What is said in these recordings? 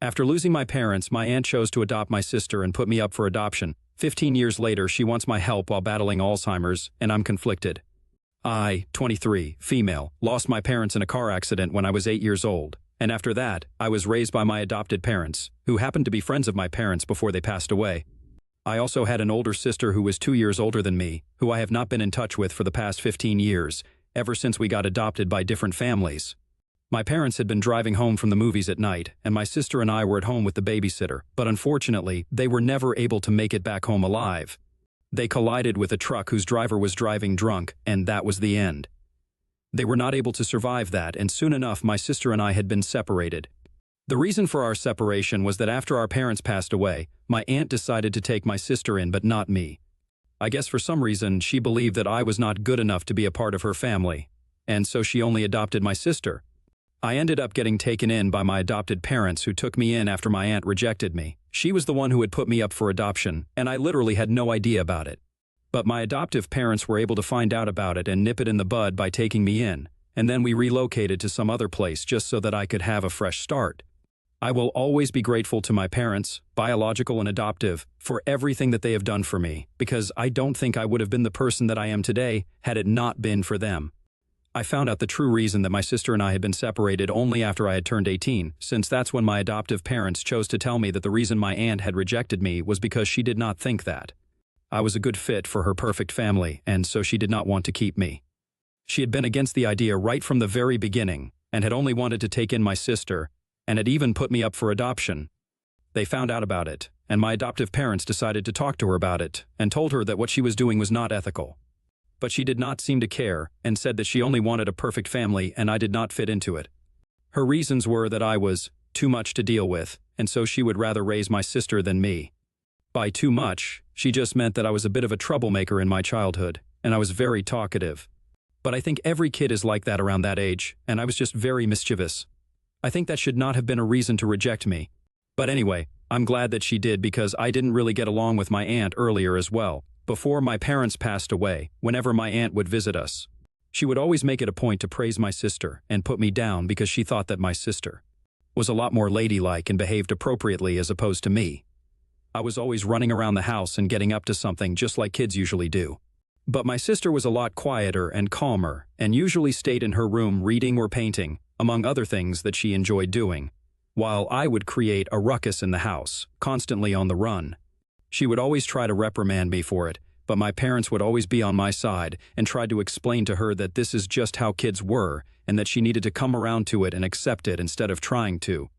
After losing my parents, my aunt chose to adopt my sister and put me up for adoption. 15 years later, she wants my help while battling Alzheimer's, and I'm conflicted. I, 23, female, lost my parents in a car accident when I was 8 years old, and after that, I was raised by my adopted parents, who happened to be friends of my parents before they passed away. I also had an older sister who was 2 years older than me, who I have not been in touch with for the past 15 years, ever since we got adopted by different families. My parents had been driving home from the movies at night, and my sister and I were at home with the babysitter, but unfortunately, they were never able to make it back home alive. They collided with a truck whose driver was driving drunk, and that was the end. They were not able to survive that, and soon enough, my sister and I had been separated. The reason for our separation was that after our parents passed away, my aunt decided to take my sister in but not me. I guess for some reason she believed that I was not good enough to be a part of her family, and so she only adopted my sister. I ended up getting taken in by my adopted parents who took me in after my aunt rejected me. She was the one who had put me up for adoption, and I literally had no idea about it. But my adoptive parents were able to find out about it and nip it in the bud by taking me in, and then we relocated to some other place just so that I could have a fresh start. I will always be grateful to my parents, biological and adoptive, for everything that they have done for me, because I don't think I would have been the person that I am today had it not been for them. I found out the true reason that my sister and I had been separated only after I had turned 18, since that's when my adoptive parents chose to tell me that the reason my aunt had rejected me was because she did not think that I was a good fit for her perfect family, and so she did not want to keep me. She had been against the idea right from the very beginning, and had only wanted to take in my sister, and had even put me up for adoption. They found out about it, and my adoptive parents decided to talk to her about it, and told her that what she was doing was not ethical. But she did not seem to care, and said that she only wanted a perfect family and I did not fit into it. Her reasons were that I was too much to deal with, and so she would rather raise my sister than me. By too much, she just meant that I was a bit of a troublemaker in my childhood, and I was very talkative. But I think every kid is like that around that age, and I was just very mischievous. I think that should not have been a reason to reject me. But anyway, I'm glad that she did because I didn't really get along with my aunt earlier as well. Before my parents passed away, whenever my aunt would visit us, she would always make it a point to praise my sister and put me down because she thought that my sister was a lot more ladylike and behaved appropriately as opposed to me. I was always running around the house and getting up to something just like kids usually do. But my sister was a lot quieter and calmer and usually stayed in her room reading or painting, among other things that she enjoyed doing, while I would create a ruckus in the house, constantly on the run. She would always try to reprimand me for it, but my parents would always be on my side and tried to explain to her that this is just how kids were and that she needed to come around to it and accept it instead of trying to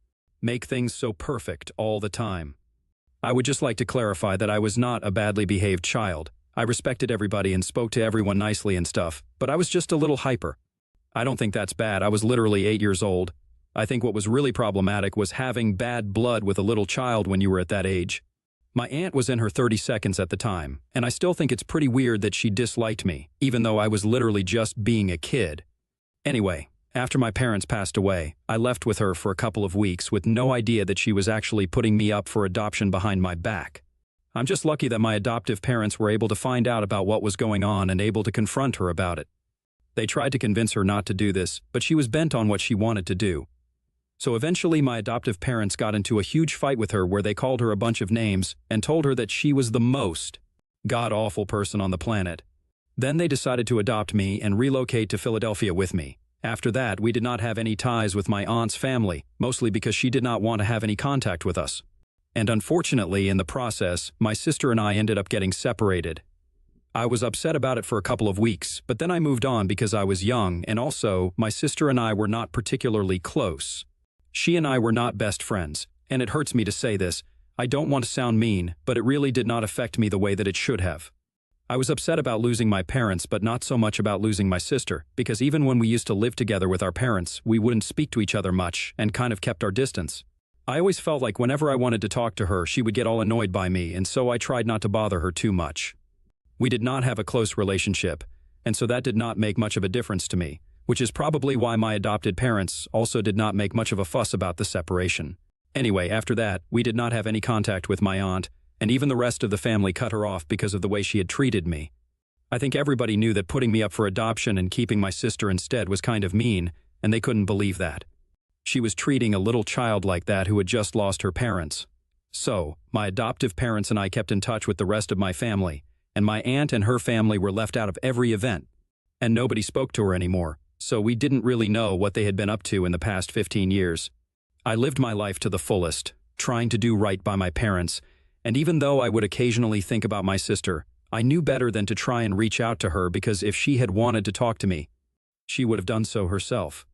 make things so perfect all the time. I would just like to clarify that I was not a badly behaved child. I respected everybody and spoke to everyone nicely and stuff, but I was just a little hyper. I don't think that's bad. I was literally 8 years old. I think what was really problematic was having bad blood with a little child when you were at that age. My aunt was in her 32nds at the time, and I still think it's pretty weird that she disliked me, even though I was literally just being a kid. Anyway, after my parents passed away, I left with her for a couple of weeks with no idea that she was actually putting me up for adoption behind my back. I'm just lucky that my adoptive parents were able to find out about what was going on and able to confront her about it. They tried to convince her not to do this, but she was bent on what she wanted to do. So eventually my adoptive parents got into a huge fight with her where they called her a bunch of names and told her that she was the most god-awful person on the planet. Then they decided to adopt me and relocate to Philadelphia with me. After that, we did not have any ties with my aunt's family, mostly because she did not want to have any contact with us. And unfortunately, in the process, my sister and I ended up getting separated. I was upset about it for a couple of weeks, but then I moved on because I was young, and also, my sister and I were not particularly close. She and I were not best friends, and it hurts me to say this. I don't want to sound mean, but it really did not affect me the way that it should have. I was upset about losing my parents, but not so much about losing my sister, because even when we used to live together with our parents, we wouldn't speak to each other much and kind of kept our distance. I always felt like whenever I wanted to talk to her, she would get all annoyed by me, and so I tried not to bother her too much. We did not have a close relationship, and so that did not make much of a difference to me, which is probably why my adopted parents also did not make much of a fuss about the separation. Anyway, after that, we did not have any contact with my aunt, and even the rest of the family cut her off because of the way she had treated me. I think everybody knew that putting me up for adoption and keeping my sister instead was kind of mean, and they couldn't believe that. She was treating a little child like that who had just lost her parents. So, my adoptive parents and I kept in touch with the rest of my family, and my aunt and her family were left out of every event. And nobody spoke to her anymore, so we didn't really know what they had been up to in the past 15 years. I lived my life to the fullest, trying to do right by my parents, and even though I would occasionally think about my sister, I knew better than to try and reach out to her because if she had wanted to talk to me, she would have done so herself.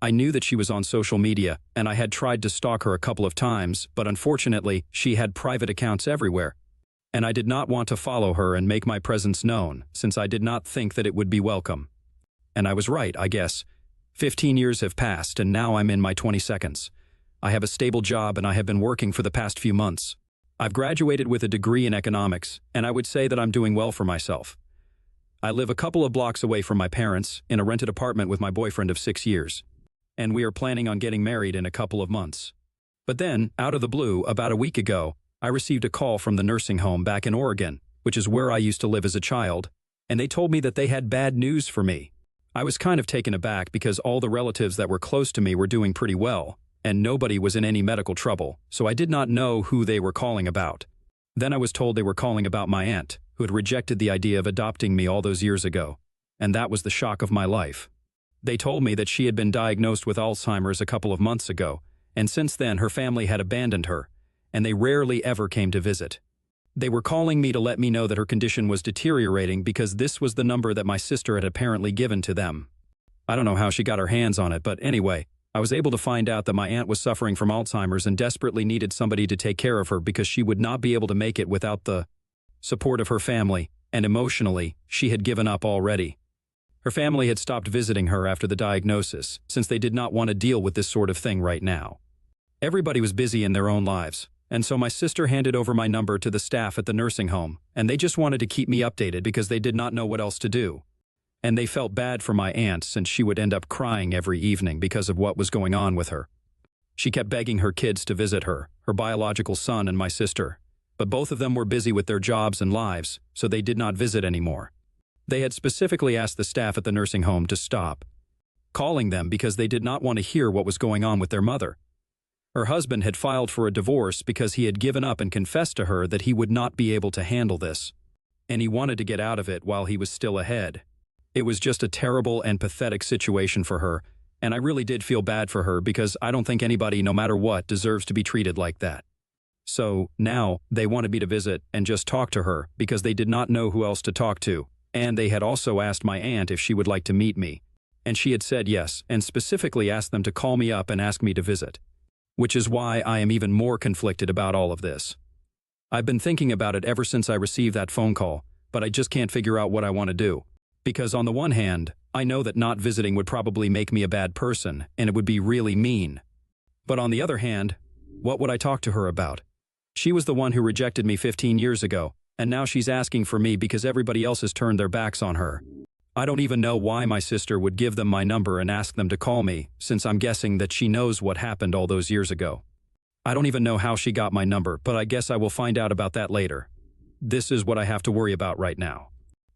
I knew that she was on social media, and I had tried to stalk her a couple of times, but unfortunately, she had private accounts everywhere. And I did not want to follow her and make my presence known, since I did not think that it would be welcome. And I was right, I guess. 15 years have passed, and now I'm in my 22nd. I have a stable job, and I have been working for the past few months. I've graduated with a degree in economics, and I would say that I'm doing well for myself. I live a couple of blocks away from my parents, in a rented apartment with my boyfriend of 6 years. And we are planning on getting married in a couple of months. But then, out of the blue, about a week ago, I received a call from the nursing home back in Oregon, which is where I used to live as a child, and they told me that they had bad news for me. I was kind of taken aback because all the relatives that were close to me were doing pretty well, and nobody was in any medical trouble, so I did not know who they were calling about. Then I was told they were calling about my aunt, who had rejected the idea of adopting me all those years ago, and that was the shock of my life. They told me that she had been diagnosed with Alzheimer's a couple of months ago, and since then her family had abandoned her, and they rarely ever came to visit. They were calling me to let me know that her condition was deteriorating because this was the number that my sister had apparently given to them. I don't know how she got her hands on it, but anyway, I was able to find out that my aunt was suffering from Alzheimer's and desperately needed somebody to take care of her because she would not be able to make it without the support of her family, and emotionally, she had given up already. Her family had stopped visiting her after the diagnosis, since they did not want to deal with this sort of thing right now. Everybody was busy in their own lives, and so my sister handed over my number to the staff at the nursing home, and they just wanted to keep me updated because they did not know what else to do. And they felt bad for my aunt since she would end up crying every evening because of what was going on with her. She kept begging her kids to visit her biological son and my sister, but both of them were busy with their jobs and lives, so they did not visit anymore. They had specifically asked the staff at the nursing home to stop calling them because they did not want to hear what was going on with their mother. Her husband had filed for a divorce because he had given up and confessed to her that he would not be able to handle this, and he wanted to get out of it while he was still ahead. It was just a terrible and pathetic situation for her, and I really did feel bad for her because I don't think anybody, no matter what, deserves to be treated like that. So, now, they wanted me to visit and just talk to her because they did not know who else to talk to. And they had also asked my aunt if she would like to meet me. And she had said yes, and specifically asked them to call me up and ask me to visit. Which is why I am even more conflicted about all of this. I've been thinking about it ever since I received that phone call, but I just can't figure out what I want to do. Because on the one hand, I know that not visiting would probably make me a bad person, and it would be really mean. But on the other hand, what would I talk to her about? She was the one who rejected me 15 years ago, and now she's asking for me because everybody else has turned their backs on her. I don't even know why my sister would give them my number and ask them to call me, since I'm guessing that she knows what happened all those years ago. I don't even know how she got my number, but I guess I will find out about that later. This is what I have to worry about right now.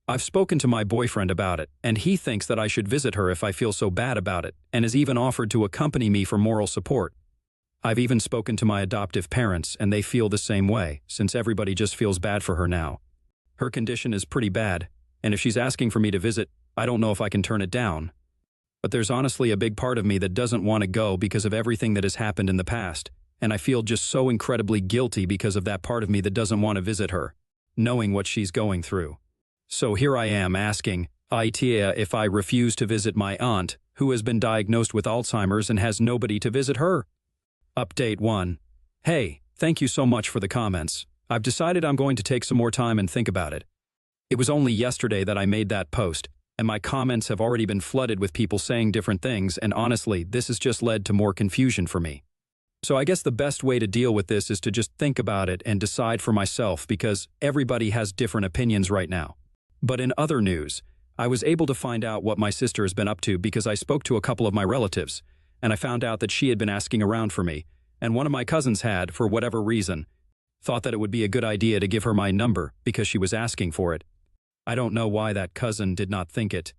I've spoken to my boyfriend about it, and he thinks that I should visit her if I feel so bad about it, and has even offered to accompany me for moral support. I've even spoken to my adoptive parents, and they feel the same way, since everybody just feels bad for her now. Her condition is pretty bad, and if she's asking for me to visit, I don't know if I can turn it down. But there's honestly a big part of me that doesn't want to go because of everything that has happened in the past, and I feel just so incredibly guilty because of that part of me that doesn't want to visit her, knowing what she's going through. So here I am asking Itea if I refuse to visit my aunt, who has been diagnosed with Alzheimer's and has nobody to visit her. Update 1. Hey, thank you so much for the comments. I've decided I'm going to take some more time and think about it. It was only yesterday that I made that post, and my comments have already been flooded with people saying different things, and honestly, this has just led to more confusion for me. So I guess the best way to deal with this is to just think about it and decide for myself because everybody has different opinions right now. But in other news, I was able to find out what my sister has been up to because I spoke to a couple of my relatives, and I found out that she had been asking around for me, and one of my cousins had, for whatever reason, thought that it would be a good idea to give her my number because she was asking for it. I don't know why that cousin did not think it.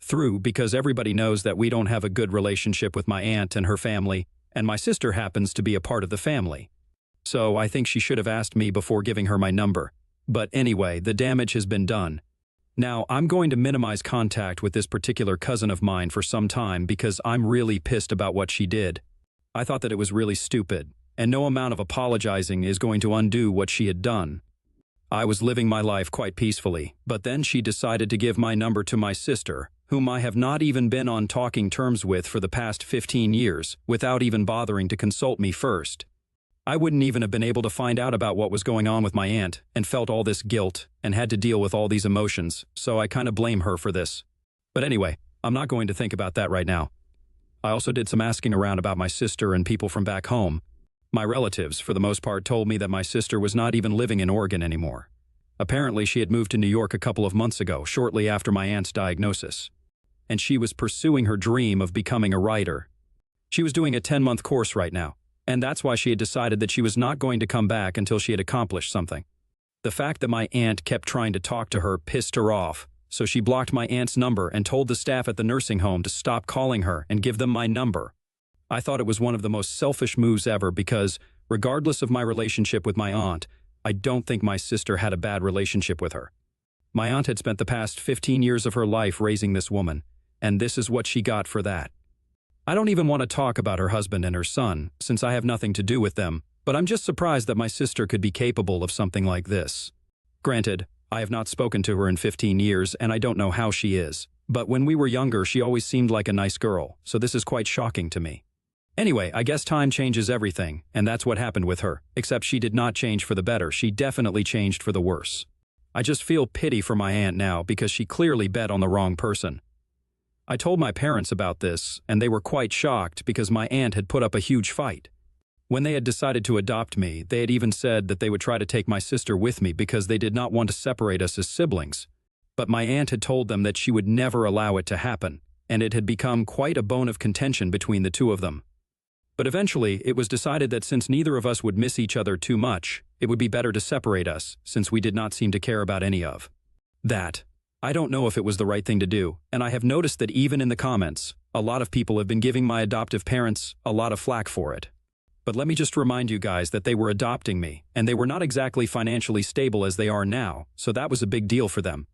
through because everybody knows that we don't have a good relationship with my aunt and her family, and my sister happens to be a part of the family. So I think she should have asked me before giving her my number. But anyway, the damage has been done. Now, I'm going to minimize contact with this particular cousin of mine for some time because I'm really pissed about what she did. I thought that it was really stupid, and no amount of apologizing is going to undo what she had done. I was living my life quite peacefully, but then she decided to give my number to my sister, whom I have not even been on talking terms with for the past 15 years, without even bothering to consult me first. I wouldn't even have been able to find out about what was going on with my aunt, and felt all this guilt, and had to deal with all these emotions, so I kind of blame her for this. But anyway, I'm not going to think about that right now. I also did some asking around about my sister and people from back home. My relatives, for the most part, told me that my sister was not even living in Oregon anymore. Apparently, she had moved to New York a couple of months ago, shortly after my aunt's diagnosis. And she was pursuing her dream of becoming a writer. She was doing a 10-month course right now, and that's why she had decided that she was not going to come back until she had accomplished something. The fact that my aunt kept trying to talk to her pissed her off, so she blocked my aunt's number and told the staff at the nursing home to stop calling her and give them my number. I thought it was one of the most selfish moves ever because, regardless of my relationship with my aunt, I don't think my sister had a bad relationship with her. My aunt had spent the past 15 years of her life raising this woman, and this is what she got for that. I don't even want to talk about her husband and her son, since I have nothing to do with them, but I'm just surprised that my sister could be capable of something like this. Granted, I have not spoken to her in 15 years, and I don't know how she is, but when we were younger she always seemed like a nice girl, so this is quite shocking to me. Anyway, I guess time changes everything, and that's what happened with her, except she did not change for the better, she definitely changed for the worse. I just feel pity for my aunt now because she clearly bet on the wrong person. I told my parents about this, and they were quite shocked because my aunt had put up a huge fight. When they had decided to adopt me, they had even said that they would try to take my sister with me because they did not want to separate us as siblings. But my aunt had told them that she would never allow it to happen, and it had become quite a bone of contention between the two of them. But eventually, it was decided that since neither of us would miss each other too much, it would be better to separate us, since we did not seem to care about any of that. I don't know if it was the right thing to do, and I have noticed that even in the comments, a lot of people have been giving my adoptive parents a lot of flack for it. But let me just remind you guys that they were adopting me, and they were not exactly financially stable as they are now, so that was a big deal for them.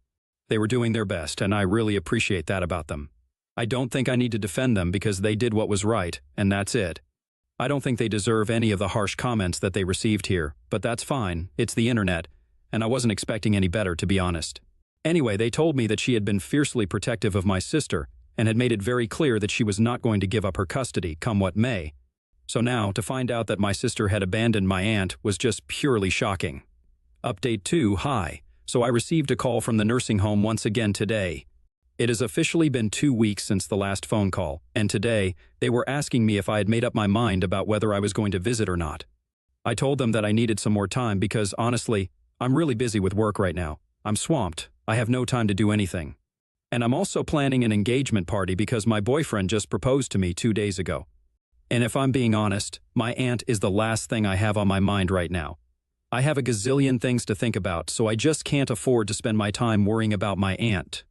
They were doing their best, and I really appreciate that about them. I don't think I need to defend them because they did what was right, and that's it. I don't think they deserve any of the harsh comments that they received here, but that's fine, it's the internet, and I wasn't expecting any better, to be honest. Anyway, they told me that she had been fiercely protective of my sister and had made it very clear that she was not going to give up her custody, come what may. So now, to find out that my sister had abandoned my aunt was just purely shocking. Update 2, hi. So I received a call from the nursing home once again today. It has officially been 2 weeks since the last phone call, and today, they were asking me if I had made up my mind about whether I was going to visit or not. I told them that I needed some more time because, honestly, I'm really busy with work right now. I'm swamped. I have no time to do anything. And I'm also planning an engagement party because my boyfriend just proposed to me 2 days ago. And if I'm being honest, my aunt is the last thing I have on my mind right now. I have a gazillion things to think about, so I just can't afford to spend my time worrying about my aunt.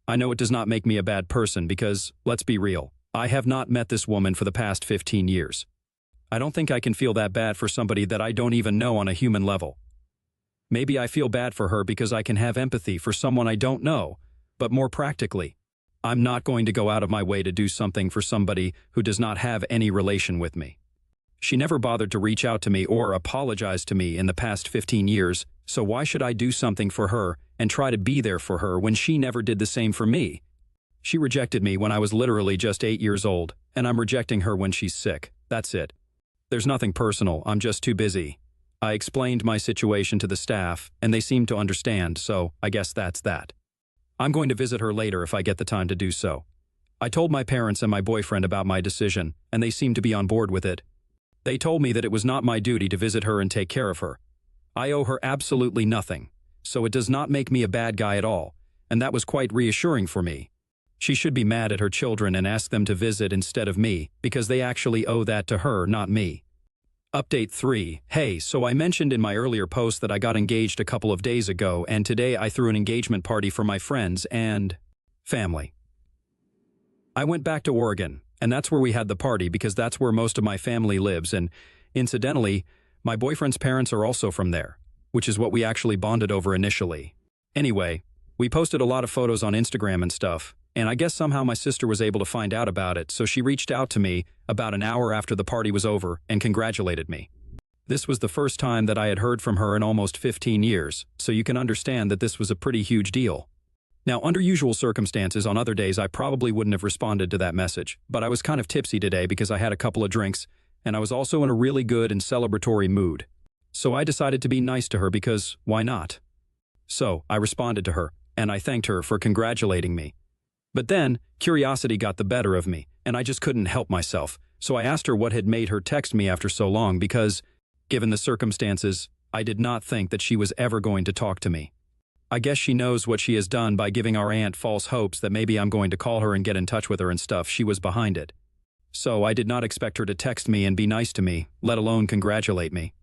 I know it does not make me a bad person because, let's be real, I have not met this woman for the past 15 years. I don't think I can feel that bad for somebody that I don't even know on a human level. Maybe I feel bad for her because I can have empathy for someone I don't know, but more practically, I'm not going to go out of my way to do something for somebody who does not have any relation with me. She never bothered to reach out to me or apologize to me in the past 15 years, so why should I do something for her and try to be there for her when she never did the same for me? She rejected me when I was literally just 8 years old, and I'm rejecting her when she's sick. That's it. There's nothing personal, I'm just too busy. I explained my situation to the staff, and they seemed to understand, so I guess that's that. I'm going to visit her later if I get the time to do so. I told my parents and my boyfriend about my decision, and they seemed to be on board with it. They told me that it was not my duty to visit her and take care of her. I owe her absolutely nothing, so it does not make me a bad guy at all, and that was quite reassuring for me. She should be mad at her children and ask them to visit instead of me, because they actually owe that to her, not me. Update 3. Hey, so I mentioned in my earlier post that I got engaged a couple of days ago, and today I threw an engagement party for my friends and family. I went back to Oregon, and that's where we had the party because that's where most of my family lives, and incidentally, my boyfriend's parents are also from there, which is what we actually bonded over initially. Anyway, we posted a lot of photos on Instagram and stuff, and I guess somehow my sister was able to find out about it, so she reached out to me about an hour after the party was over and congratulated me. This was the first time that I had heard from her in almost 15 years, so you can understand that this was a pretty huge deal. Now, under usual circumstances, on other days I probably wouldn't have responded to that message, but I was kind of tipsy today because I had a couple of drinks, and I was also in a really good and celebratory mood. So I decided to be nice to her because, why not? So, I responded to her, and I thanked her for congratulating me. But then, curiosity got the better of me, and I just couldn't help myself, so I asked her what had made her text me after so long because, given the circumstances, I did not think that she was ever going to talk to me. I guess she knows what she has done by giving our aunt false hopes that maybe I'm going to call her and get in touch with her and stuff. She was behind it. So I did not expect her to text me and be nice to me, let alone congratulate me.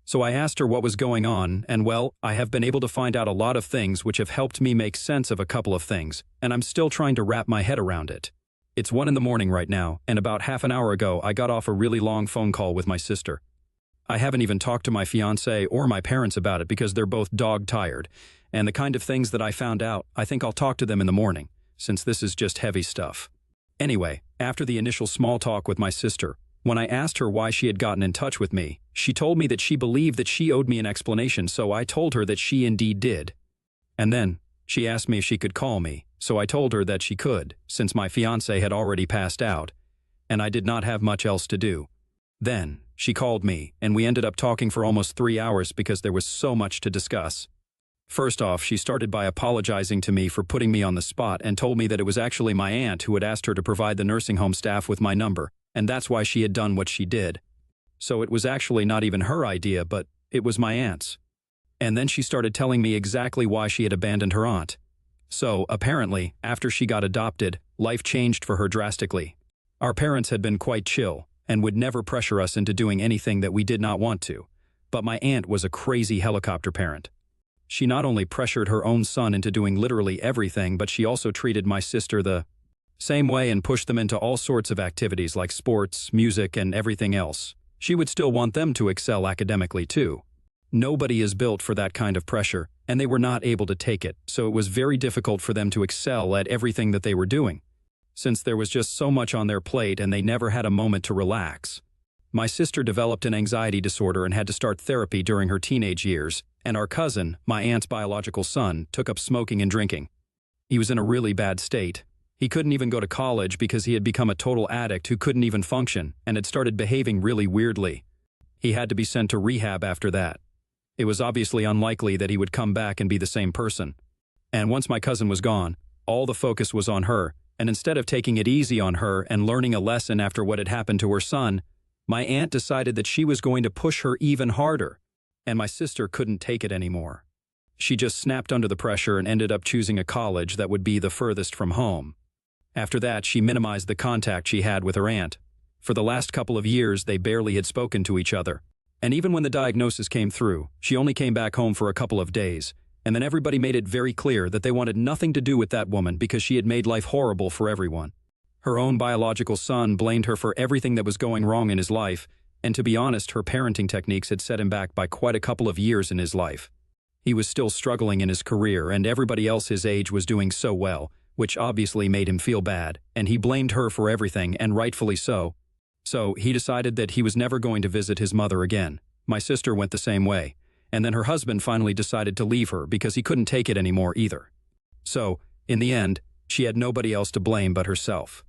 So I asked her what was going on, and well, I have been able to find out a lot of things which have helped me make sense of a couple of things, and I'm still trying to wrap my head around it. It's 1 in the morning right now, and about half an hour ago I got off a really long phone call with my sister. I haven't even talked to my fiancé or my parents about it because they're both dog-tired, and the kind of things that I found out, I think I'll talk to them in the morning, since this is just heavy stuff. Anyway, after the initial small talk with my sister, when I asked her why she had gotten in touch with me, she told me that she believed that she owed me an explanation, so I told her that she indeed did. And then, she asked me if she could call me, so I told her that she could, since my fiancé had already passed out, and I did not have much else to do. Then, she called me, and we ended up talking for almost 3 hours because there was so much to discuss. First off, she started by apologizing to me for putting me on the spot and told me that it was actually my aunt who had asked her to provide the nursing home staff with my number, and that's why she had done what she did. So it was actually not even her idea, but it was my aunt's. And then she started telling me exactly why she had abandoned her aunt. So, apparently, after she got adopted, life changed for her drastically. Our parents had been quite chill and would never pressure us into doing anything that we did not want to. But my aunt was a crazy helicopter parent. She not only pressured her own son into doing literally everything, but she also treated my sister the same way and pushed them into all sorts of activities like sports, music, and everything else. She would still want them to excel academically too. Nobody is built for that kind of pressure, and they were not able to take it, so it was very difficult for them to excel at everything that they were doing, since there was just so much on their plate and they never had a moment to relax. My sister developed an anxiety disorder and had to start therapy during her teenage years, and our cousin, my aunt's biological son, took up smoking and drinking. He was in a really bad state. He couldn't even go to college because he had become a total addict who couldn't even function and had started behaving really weirdly. He had to be sent to rehab after that. It was obviously unlikely that he would come back and be the same person. And once my cousin was gone, all the focus was on her, and instead of taking it easy on her and learning a lesson after what had happened to her son, my aunt decided that she was going to push her even harder, and my sister couldn't take it anymore. She just snapped under the pressure and ended up choosing a college that would be the furthest from home. After that, she minimized the contact she had with her aunt. For the last couple of years, they barely had spoken to each other. And even when the diagnosis came through, she only came back home for a couple of days, and then everybody made it very clear that they wanted nothing to do with that woman because she had made life horrible for everyone. Her own biological son blamed her for everything that was going wrong in his life, and to be honest, her parenting techniques had set him back by quite a couple of years in his life. He was still struggling in his career, and everybody else his age was doing so well, which obviously made him feel bad, and he blamed her for everything, and rightfully so. So he decided that he was never going to visit his mother again. My sister went the same way, and then her husband finally decided to leave her because he couldn't take it anymore either. So, in the end, she had nobody else to blame but herself.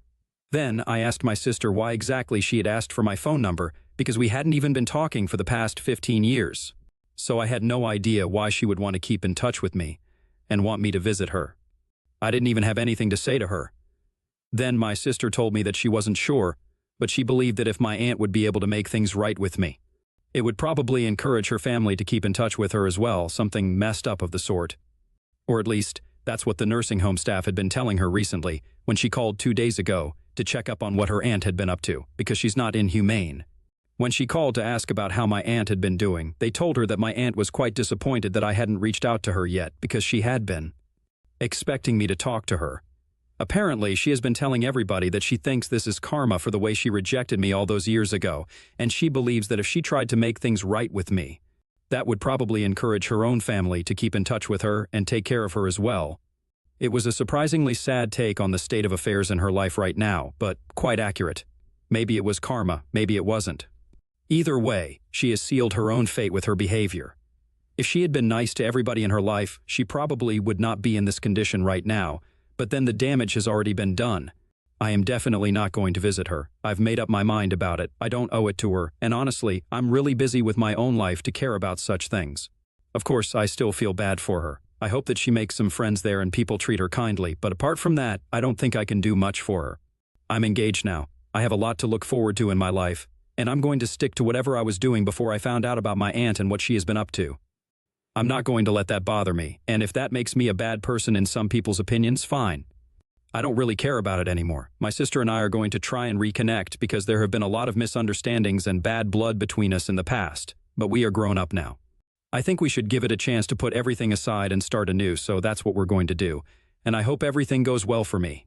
Then I asked my sister why exactly she had asked for my phone number because we hadn't even been talking for the past 15 years. So I had no idea why she would want to keep in touch with me and want me to visit her. I didn't even have anything to say to her. Then my sister told me that she wasn't sure, but she believed that if my aunt would be able to make things right with me, it would probably encourage her family to keep in touch with her as well, something messed up of the sort. Or at least, that's what the nursing home staff had been telling her recently when she called 2 days ago to check up on what her aunt had been up to, because she's not inhumane. When she called to ask about how my aunt had been doing, they told her that my aunt was quite disappointed that I hadn't reached out to her yet because she had been expecting me to talk to her. Apparently, she has been telling everybody that she thinks this is karma for the way she rejected me all those years ago, and she believes that if she tried to make things right with me, that would probably encourage her own family to keep in touch with her and take care of her as well. It was a surprisingly sad take on the state of affairs in her life right now, but quite accurate. Maybe it was karma, maybe it wasn't. Either way, she has sealed her own fate with her behavior. If she had been nice to everybody in her life, she probably would not be in this condition right now, but then the damage has already been done. I am definitely not going to visit her. I've made up my mind about it. I don't owe it to her, and honestly, I'm really busy with my own life to care about such things. Of course, I still feel bad for her. I hope that she makes some friends there and people treat her kindly, but apart from that, I don't think I can do much for her. I'm engaged now. I have a lot to look forward to in my life, and I'm going to stick to whatever I was doing before I found out about my aunt and what she has been up to. I'm not going to let that bother me, and if that makes me a bad person in some people's opinions, fine. I don't really care about it anymore. My sister and I are going to try and reconnect because there have been a lot of misunderstandings and bad blood between us in the past, but we are grown up now. I think we should give it a chance to put everything aside and start anew, so that's what we're going to do, and I hope everything goes well for me.